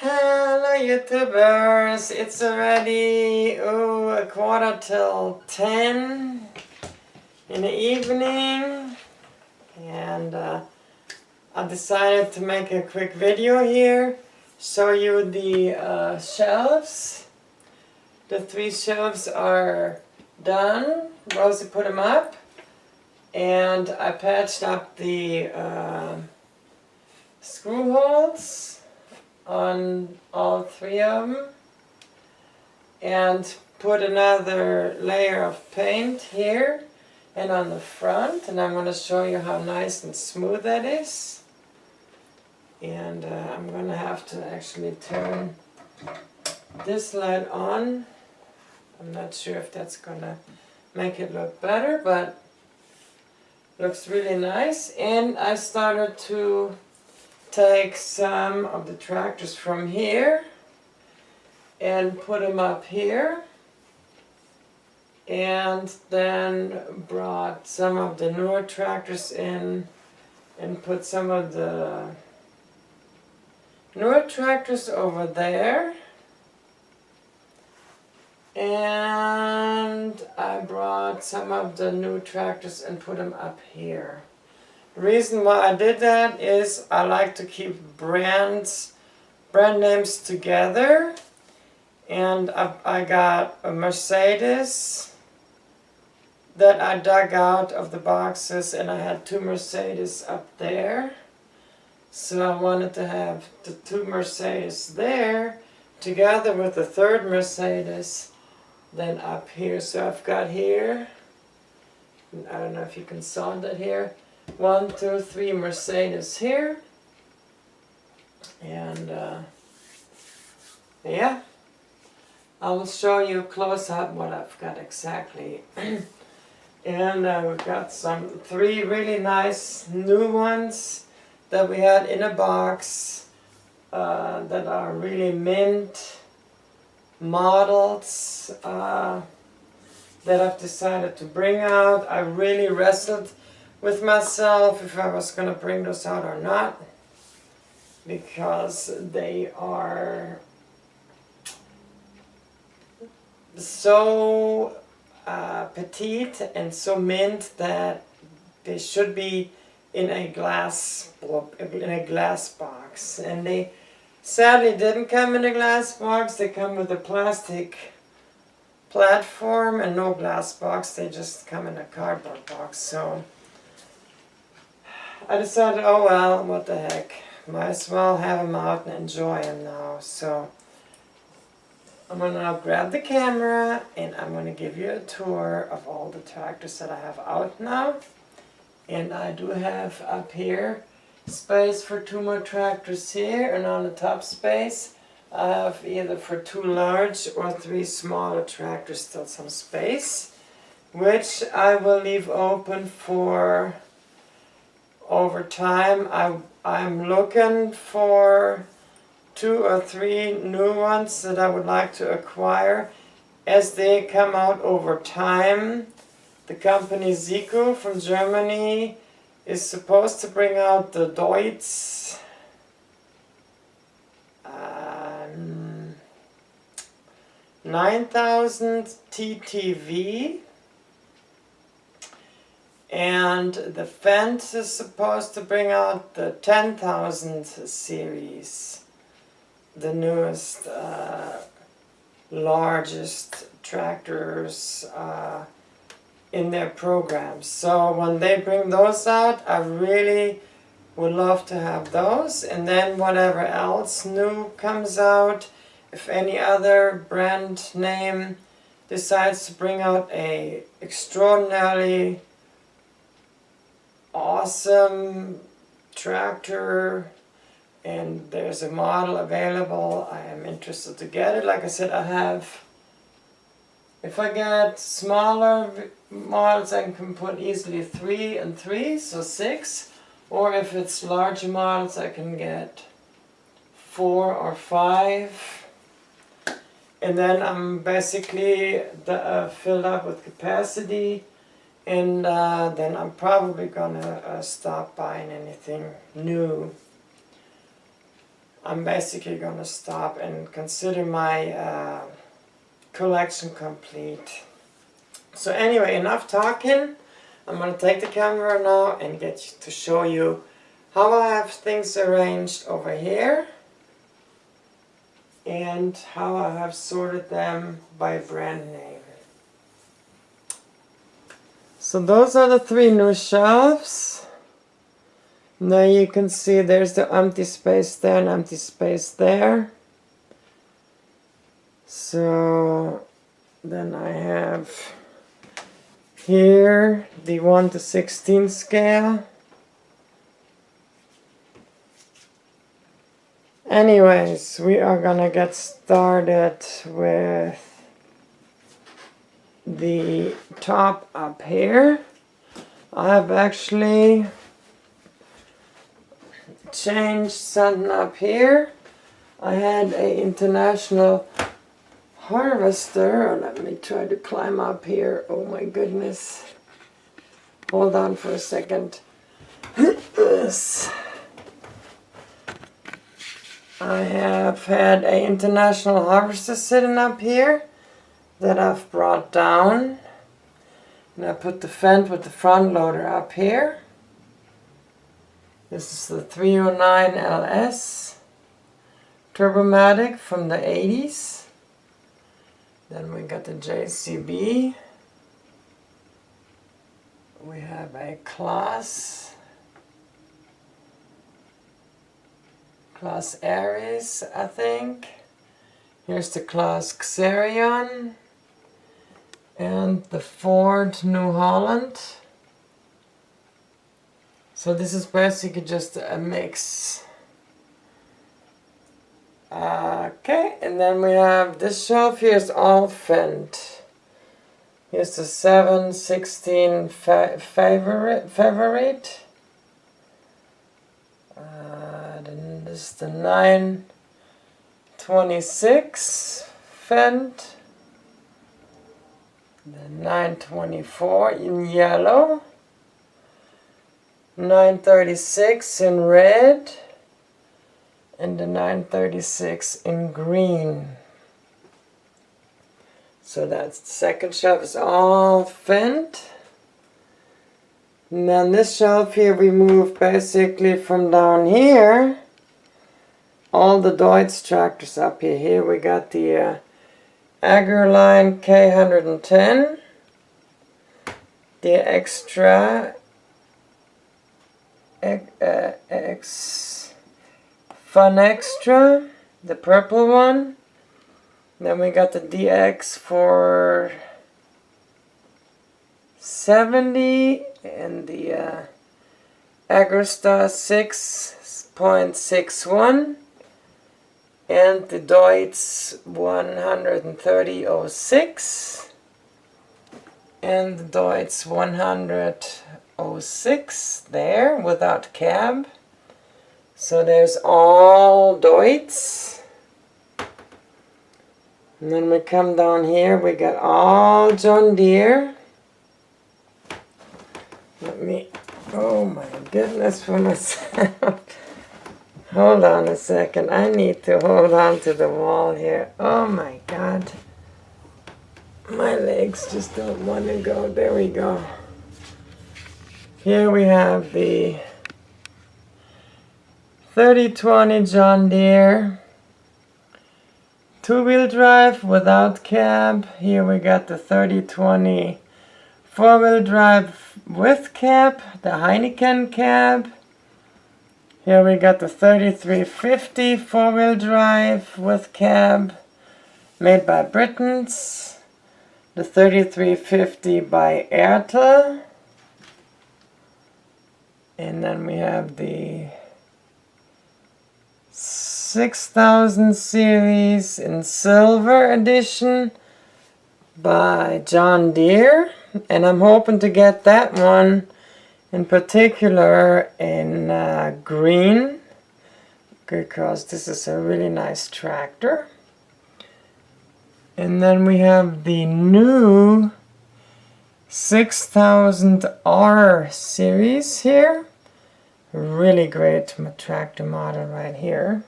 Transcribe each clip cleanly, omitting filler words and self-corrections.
Hello YouTubers, it's already 10:15 in the evening, and I decided to make a quick video here, show you the shelves. The 3 shelves are done. Rosie put them up, and I patched up the screw holes on all 3 of them and put another layer of paint here and on the front, and I'm going to show you how nice and smooth that is. And I'm going to have to actually turn this light on. I'm not sure if that's going to make it look better, but it looks really nice. And I started to take some of the tractors from here and put them up here, and then brought some of the newer tractors in and put some of the newer tractors over there, and I brought some of the new tractors and put them up here. The reason why I did that is I like to keep brand names together, and I got a Mercedes that I dug out of the boxes, and I had 2 Mercedes up there, so I wanted to have the 2 Mercedes there together with the 3rd Mercedes then up here. So I've got here, I don't know if you can saw that here, 1, 2, 3 Mercedes here, and yeah, I will show you close up what I've got exactly. And we've got 3 really nice new ones that we had in a box that are really mint models that I've decided to bring out. I really wrestled with myself if I was going to bring those out or not, because they are so petite and so mint that they should be in a glass box, and they sadly didn't come in a glass box. They come with a plastic platform and no glass box. They just come in a cardboard box. So I decided, oh well, what the heck, might as well have them out and enjoy them now. So I'm going to now grab the camera and I'm going to give you a tour of all the tractors that I have out now. And I do have up here space for 2 more tractors here, and on the top space I have either for 2 large or 3 smaller tractors, still some space, which I will leave open for over time. I'm looking for 2 or 3 new ones that I would like to acquire as they come out over time. The company Zico from Germany is supposed to bring out the Deutz 9000 TTV, and the Fendt is supposed to bring out the 10,000 series, the newest, largest tractors in their programs. So when they bring those out, I really would love to have those. And then whatever else new comes out, if any other brand name decides to bring out a extraordinarily awesome tractor and there's a model available, I am interested to get it. Like I said, I have, if I get smaller models, I can put easily 3 and 3, so 6. Or if it's larger models, I can get 4 or 5. And then I'm basically filled up with capacity, and then I'm probably gonna stop buying anything new. I'm basically going to stop and consider my collection complete. So anyway, enough talking. I'm going to take the camera now and get to show you how I have things arranged over here and how I have sorted them by brand name. So those are the 3 new shelves. Now you can see there's the empty space there and empty space there. So then I have here the 1:16 scale. Anyways, we are gonna get started with the top up here. I have actually changed something up here. I had a international harvester. Let me try to climb up here. Oh my goodness. Hold on for a second. I have had a international harvester sitting up here that I've brought down. And I put the Fendt with the front loader up here. This is the 309 LS Turbomatic from the 80s. Then we got the JCB. We have a Class Aries, I think. Here's the Class Xerion and the Ford New Holland. So this is basically just a mix. Okay, and then we have this shelf here is all Fendt. Here's the 716 favorite. Then this is the 926 Fendt. The 924 in yellow. 936 in red. And the 936 in green. So that's the second shelf is all Fendt. And then this shelf here we move basically from down here all the Deutz tractors up here. Here we got the Agrarline K110, the Extra Fun Extra, the purple one. Then we got the DX 470 and the Agrostar 6.61 and the Deutz 13006 and the Deutz 10006 there without cab. So there's all Deutz. And then we come down here, we got all John Deere. Let me, oh my goodness for myself. Hold on a second, I need to hold on to the wall here. Oh my God. My legs just don't want to go. There we go. Here we have the 3020 John Deere. 2-wheel drive without cab. Here we got the 3020 4-wheel drive with cab, the Heineken cab. Here we got the 3350 4-wheel drive with cab, made by Britons. The 3350 by Ertel. And then we have the 6000 series in silver edition by John Deere, and I'm hoping to get that one in particular in green because this is a really nice tractor. And then we have the new 6000R series here. Really great tractor model right here.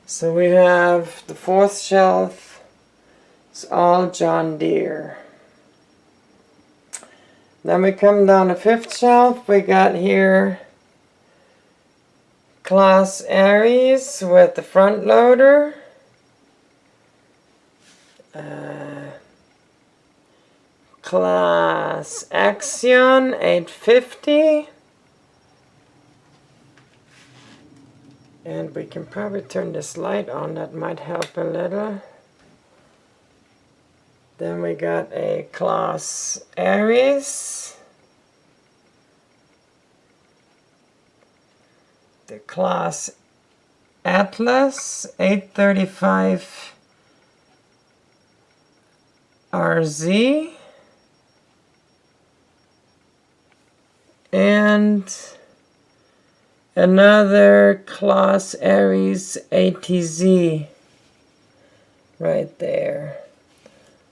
So we have the fourth shelf. It's all John Deere. Then we come down to fifth shelf. We got here Class Aries with the front loader. Class Axion 850. And we can probably turn this light on, that might help a little. Then we got a Class Aries. The Class Atlas 835 RZ. And another Class Aries ATZ right there.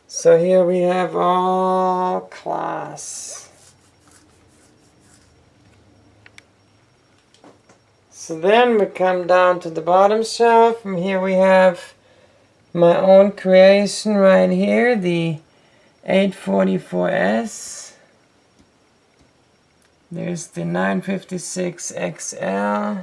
So here we have all Class. So then we come down to the bottom shelf, and here we have my own creation right here, the 844S. There's the 956 XL.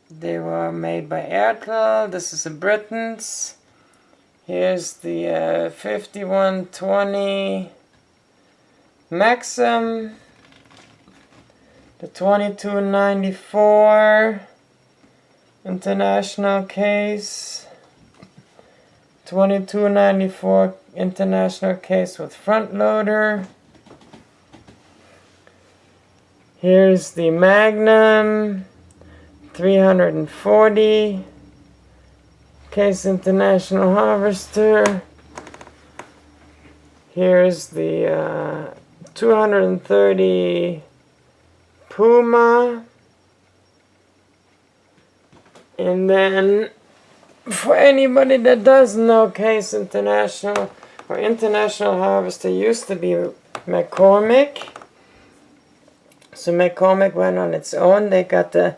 They were made by Airtel. This is a Britain's. Here's the 5120 Maxim. The 2294 International case. 2294 International case with front loader. Here's the Magnum 340 case International harvester. Here's the 230 Puma. And then for anybody that doesn't know, Case International or International Harvester used to be McCormick. So McCormick went on its own. They got the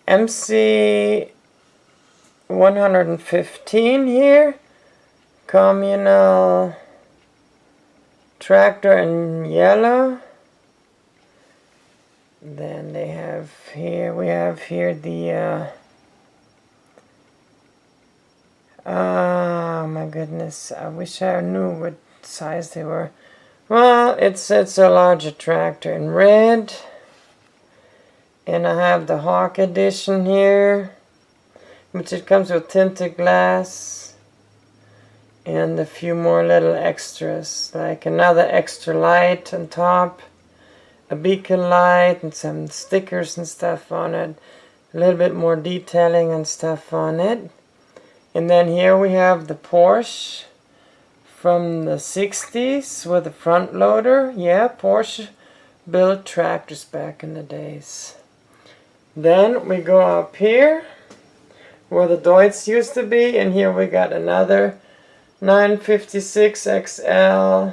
MC 115 here. Communal tractor in yellow. Then they have here, we have here the oh my goodness, I wish I knew what size they were. Well, it's a larger tractor in red. And I have the Hawk edition here, which it comes with tinted glass. And a few more little extras, like another extra light on top, a beacon light, and some stickers and stuff on it. A little bit more detailing and stuff on it. And then here we have the Porsche from the 60s with a front loader. Yeah, Porsche built tractors back in the days. Then we go up here where the Deutz used to be, and here we got another 956 XL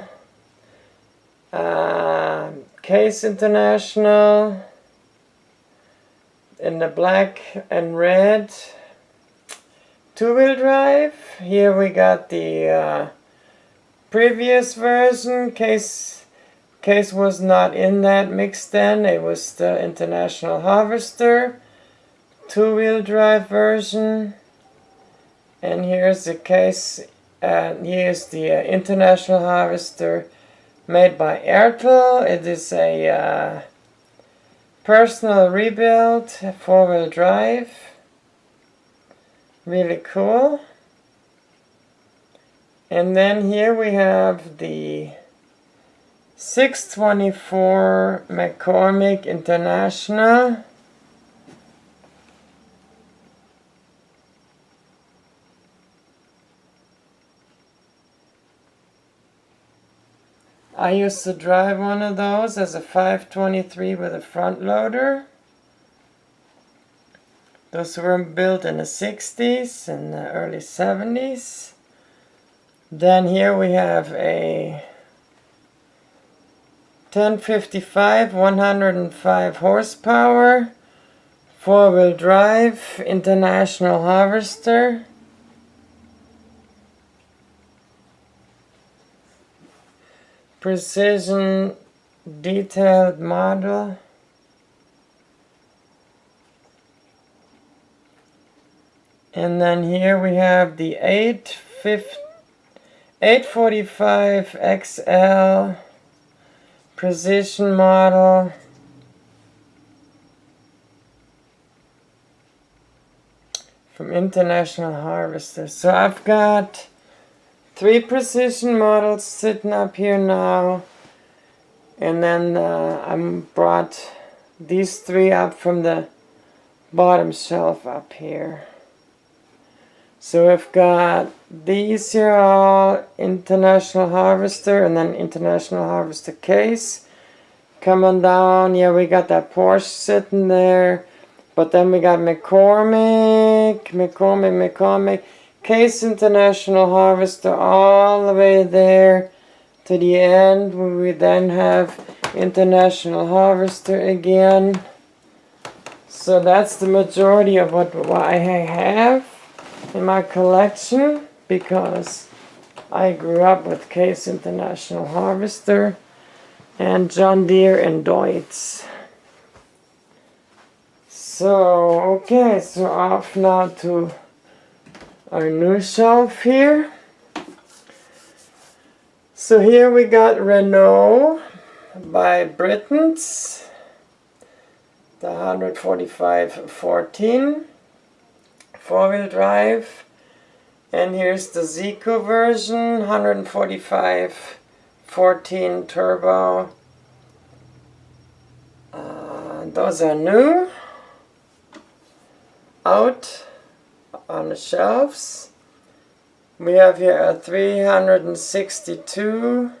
Case International in the black and red. Two-wheel drive. Here we got the previous version. Case was not in that mix then. It was the International Harvester two-wheel drive version. And here's the Case. Here's the International Harvester made by Airtel. It is a personal rebuild, four-wheel drive. Really cool. And then here we have the 624 McCormick International. I used to drive one of those as a 523 with a front loader. Those were built in the 60s and the early 70s. Then here we have a 1055, 105 horsepower, 4-wheel drive, international harvester. Precision detailed model. And then here we have the 845 XL precision model. From International Harvester. So I've got 3 precision models sitting up here now. And then I brought these 3 up from the bottom shelf up here. So we've got these here all International Harvester and then International Harvester case. Coming down, yeah, we got that Porsche sitting there. But then we got McCormick, Case International Harvester all the way there to the end. We then have International Harvester again. So that's the majority of what I have in my collection, because I grew up with Case International Harvester and John Deere and Deutz. So, okay, so off now to our new shelf here. So here we got Renault by Britons, the 145/14 4-wheel drive. And here's the Zico version, 145/14 turbo. Those are new, out on the shelves. We have here a 362,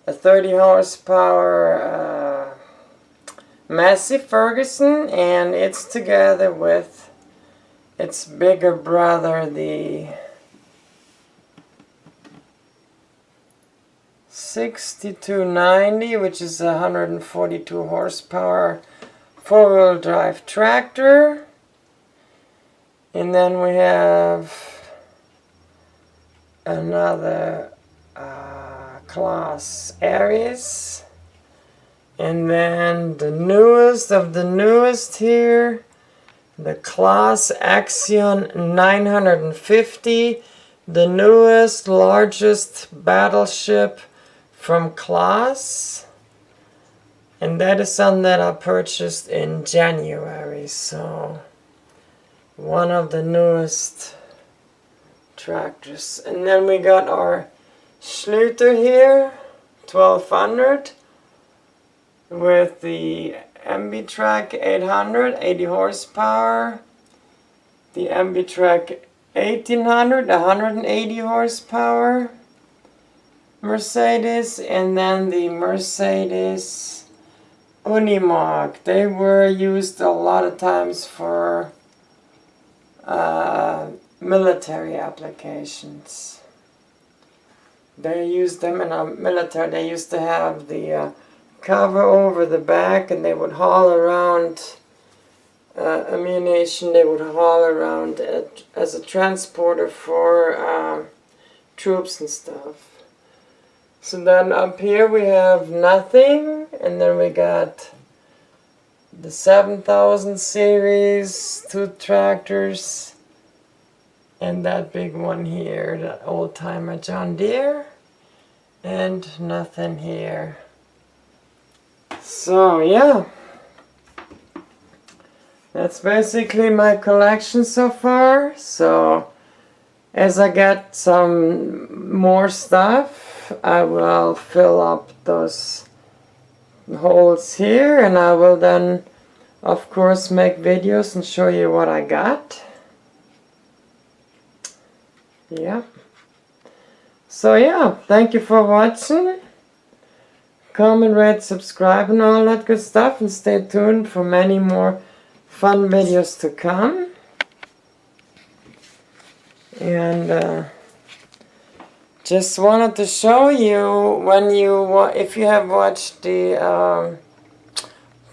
a 30 horsepower Massey Ferguson, and it's together with its bigger brother, the 6290, which is a 142 horsepower 4-wheel drive tractor. And then we have another class Aries. And then the newest of the newest here, the class Axion 950, the newest, largest battleship from class. And that is something that I purchased in January, so one of the newest tractors. And then we got our Schluter here, 1200, with the MB-Track 800, 80 horsepower, the MB-Track 1800, 180 horsepower Mercedes, and then the Mercedes Unimog. They were used a lot of times for military applications. They used them in a military. They used to have the cover over the back, and they would haul around ammunition. They would haul around it as a transporter for troops and stuff. So then up here we have nothing, and then we got the 7000 series, 2 tractors, and that big one here, the old-timer John Deere, and nothing here. So yeah, that's basically my collection so far. So as I get some more stuff, I will fill up those holes here, and I will then of course make videos and show you what I got. Yeah. So yeah, thank you for watching. Comment, rate, subscribe and all that good stuff, and stay tuned for many more fun videos to come. And Just wanted to show you if you have watched the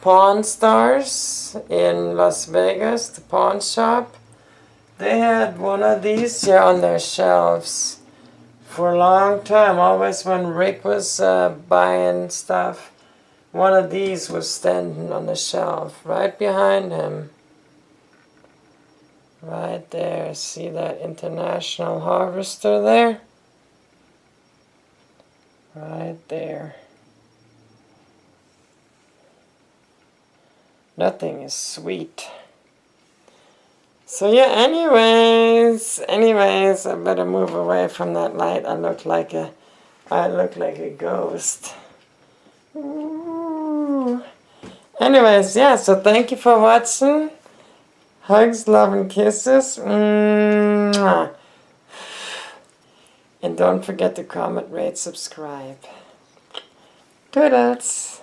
Pawn Stars in Las Vegas, the pawn shop. They had one of these here on their shelves for a long time. Always when Rick was buying stuff, one of these was standing on the shelf right behind him. Right there. See that International Harvester there? Right there. That thing is sweet. So yeah, anyways, I better move away from that light. I look like a ghost. Ooh. Anyways, yeah, so thank you for watching. Hugs, love, and kisses. Mwah. And don't forget to comment, rate, subscribe. Toodles.